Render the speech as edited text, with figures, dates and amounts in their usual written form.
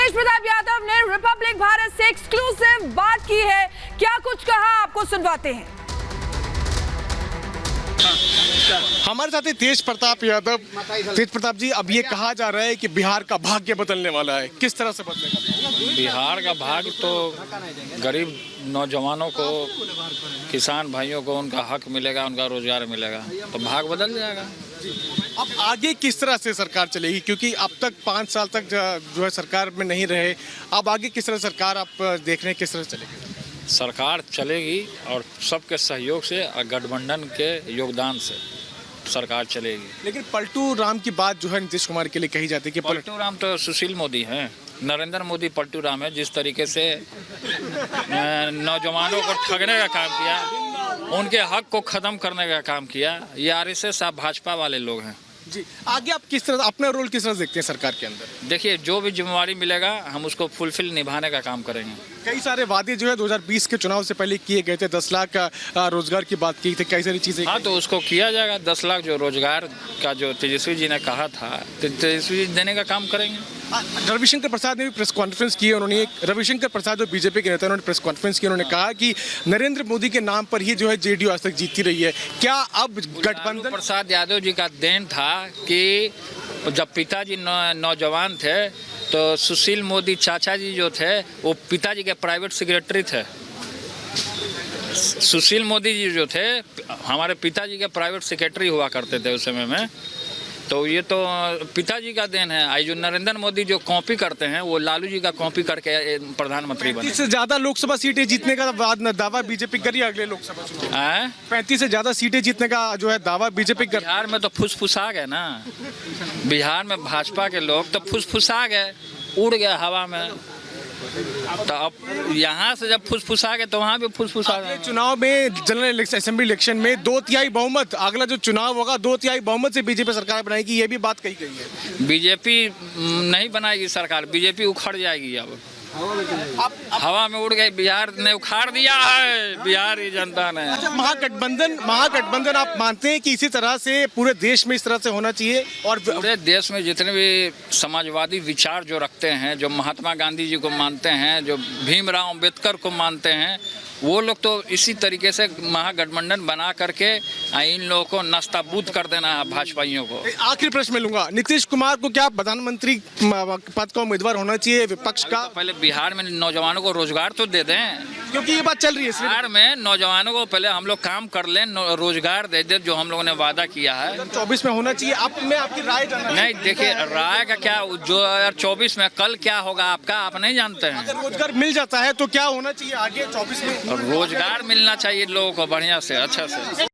तेज प्रताप यादव ने रिपब्लिक भारत से एक्सक्लूसिव बात की है। क्या कुछ कहा, आपको सुनवाते हैं। हमारे साथ है तेज प्रताप यादव। तेज प्रताप जी, अब ये कहा जा रहा है कि बिहार का भाग्य बदलने वाला है, किस तरह से बदलेगा? बिहार का भाग्य तो गरीब नौजवानों को, किसान भाइयों को उनका हक मिलेगा, उनका रोजगार मिलेगा, तो भाग्य बदल जाएगा। अब आगे किस तरह से सरकार चलेगी, क्योंकि अब तक 5 साल तक जो है सरकार में नहीं रहे, अब आगे किस तरह सरकार आप देख रहे हैं, किस तरह चलेगी? सरकार चलेगी और सबके सहयोग से और गठबंधन के योगदान से सरकार चलेगी। लेकिन पलटू राम की बात जो है नीतीश कुमार के लिए कही जाती है कि पलटू राम तो सुशील मोदी हैं, नरेंद्र मोदी पलटू राम है। जिस तरीके से नौजवानों को ठगने का काम किया, उनके हक को ख़त्म करने का काम किया, ये आरएसएस आप भाजपा वाले लोग हैं जी। आगे आप किस तरह अपना रोल किस तरह देखते हैं सरकार के अंदर? देखिए, जो भी जिम्मेवारी मिलेगा हम उसको फुलफिल निभाने का काम करेंगे। कई सारे वादे जो है 2020 के चुनाव से पहले किए गए थे, 10 लाख का रोजगार की बात की थी, कई सारी चीजें। हाँ, तो उसको किया जाएगा। 10 लाख जो रोजगार का जो तेजस्वी जी ने कहा था, तेजस्वी जी देने का काम करेंगे। रविशंकर प्रसाद ने भी प्रेस कॉन्फ्रेंस की। उन्होंने रविशंकर प्रसाद जो बीजेपी के नेता, उन्होंने प्रेस कॉन्फ्रेंस की। उन्होंने कहा कि नरेंद्र मोदी के नाम पर ही जो है जेडीयू आज तक जीतती रही है। क्या अब गठबंधन प्रसाद यादव जी का देन था कि जब पिताजी नौजवान थे तो सुशील मोदी चाचा जी जो थे वो पिताजी के प्राइवेट सेक्रेटरी थे। सुशील मोदी जी जो थे हमारे पिताजी के प्राइवेट सेक्रेटरी हुआ करते थे उस समय में। तो ये तो पिताजी का देन है। आज जो नरेंद्र मोदी जो कॉपी करते हैं वो लालू जी का कॉपी करके प्रधानमंत्री बने। 35 से ज्यादा लोकसभा सीटें जीतने का दावा बीजेपी करी अगले लोकसभा चुनाव। 35 से ज्यादा सीटें जीतने का जो है दावा बीजेपी कर। बिहार में तो फुसफुसा गए ना, बिहार में भाजपा के लोग तो फुसफुसा गए, उड़ गए हवा में। तो अब यहाँ से जब फुसफुसा गए तो वहाँ भी फुसफुसा गए। चुनाव में जनरल असेंबली इलेक्शन में 2/3 बहुमत, अगला जो चुनाव होगा 2/3 बहुमत से बीजेपी सरकार बनाएगी, ये भी बात कही गई है। बीजेपी नहीं बनाएगी सरकार, बीजेपी उखड़ जाएगी। अब हवा में उड़ गई, बिहार ने उखाड़ दिया है, बिहार की जनता ने। अच्छा, महागठबंधन आप मानते हैं कि इसी तरह से पूरे देश में इस तरह से होना चाहिए? और पूरे देश में जितने भी समाजवादी विचार जो रखते हैं, जो महात्मा गांधी जी को मानते हैं, जो भीमराव अंबेडकर को मानते हैं, वो लोग तो इसी तरीके से महागठबंधन बना करके इन लोगों को नस्ताबूद कर देना है, भाजपाइयों को। आखिरी प्रश्न मिलूंगा, नीतीश कुमार को क्या प्रधानमंत्री पद का उम्मीदवार होना चाहिए विपक्ष का? तो पहले बिहार में नौजवानों को रोजगार तो दे दें, क्योंकि ये बात चल रही है। बिहार में नौजवानों को पहले हम लोग काम कर लें, रोजगार दे दे, जो हम लोगों ने वादा किया है। 2024 में होना चाहिए। मैं आपकी राय जानना। नहीं, देखिए, राय का क्या, 2024 में कल क्या होगा आपका आप नहीं जानते हैं। अगर रोजगार मिल जाता है तो क्या होना चाहिए आगे 24 में? रोजगार मिलना चाहिए लोगों को बढ़िया से, अच्छा से।